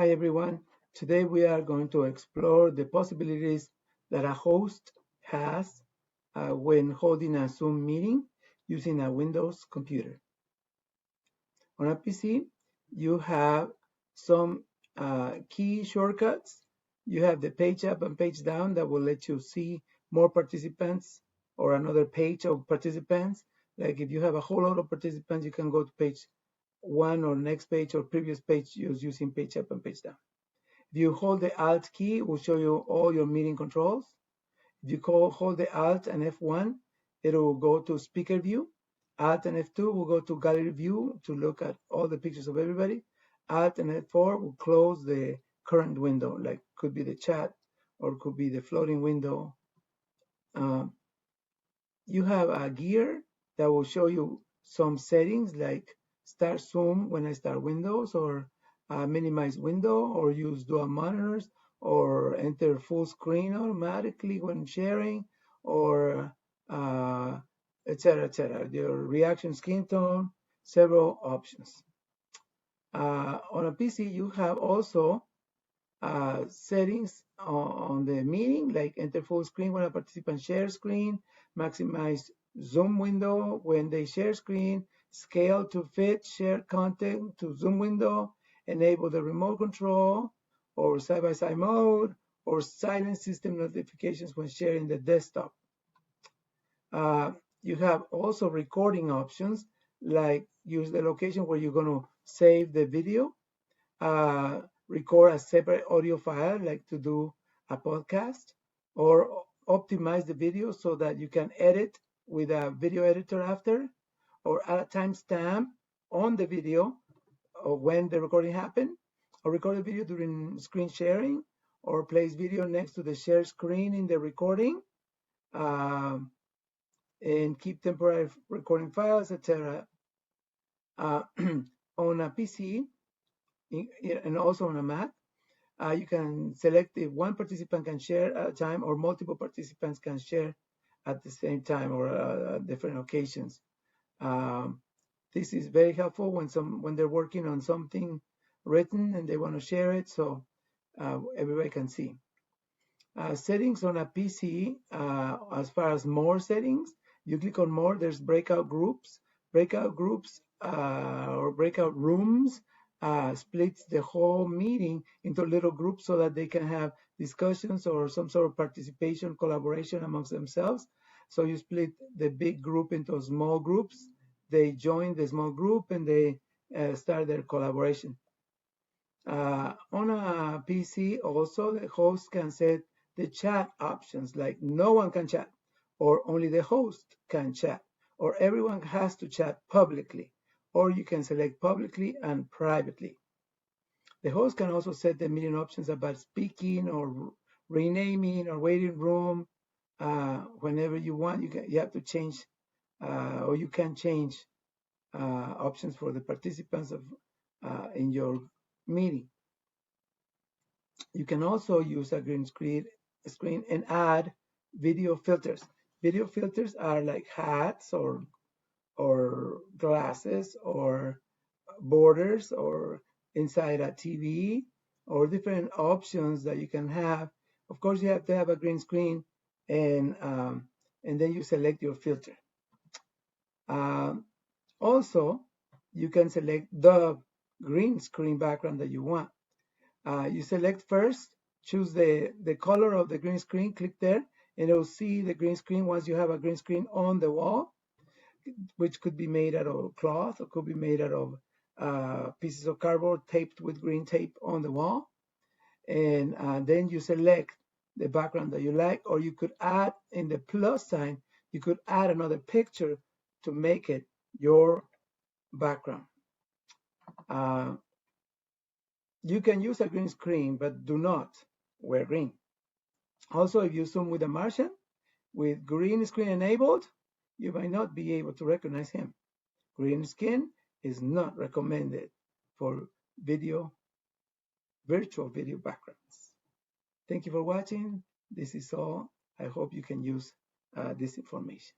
Hi everyone. Today we are going to explore the possibilities that a host has when holding a Zoom meeting using a Windows computer. On a PC, you have some key shortcuts. You have the page up and page down that will let you see more participants or another page of participants. Like if you have a whole lot of participants, you can go to page one or next page or previous page using page up and page down. If you hold the Alt key, it will show you all your meeting controls. If you hold the Alt and F1, it will go to speaker view. Alt and F2 will go to gallery view to look at all the pictures of everybody. Alt and F4 will close the current window, like could be the chat or could be the floating window. You have a gear that will show you some settings like start Zoom when I start Windows, or minimize window, or use dual monitors, or enter full screen automatically when sharing, or etc. etc. Your reaction skin tone, several options. On a PC, you have also settings on the meeting, like enter full screen when a participant shares screen, maximize Zoom window when they share screen, scale to fit shared content to Zoom window, enable the remote control or side-by-side mode, or silence system notifications when sharing the desktop. You have also recording options, like use the location where you're going to save the video, record a separate audio file, like to do a podcast, or optimize the video so that you can edit with a video editor after, or add a timestamp on the video of when the recording happened, or record the video during screen sharing, or place video next to the share screen in the recording, and keep temporary recording files, etc. On a PC, and also on a Mac, you can select if one participant can share at a time or multiple participants can share at the same time or at different occasions. This is very helpful when they're working on something written and they want to share it, so everybody can see. Settings on a PC, as far as more settings, you click on more, there's breakout groups. Breakout groups or breakout rooms splits the whole meeting into little groups so that they can have discussions or some sort of participation, collaboration amongst themselves. So you split the big group into small groups. They join the small group and they start their collaboration. On a PC also, the host can set the chat options, like no one can chat, or only the host can chat, or everyone has to chat publicly, or you can select publicly and privately. The host can also set the meeting options about speaking or renaming or waiting room. Whenever you want, you have to change, or you can change options for the participants in your meeting. You can also use a green screen and add video filters. Video filters are like hats or glasses or borders or inside a TV, or different options that you can have. Of course, you have to have a green screen, and then you select your filter. Also, you can select the green screen background that you want. You select first, choose the color of the green screen, click there, and it will see the green screen once you have a green screen on the wall, which could be made out of cloth or could be made out of pieces of cardboard taped with green tape on the wall. And then you select the background that you like, or you could add in the plus sign, you could add another picture to make it your background. You can use a green screen, but do not wear green. Also, if you Zoom with a Martian with green screen enabled, you might not be able to recognize him. Green screen is not recommended for virtual video backgrounds. Thank you for watching. This is all. I hope you can use this information.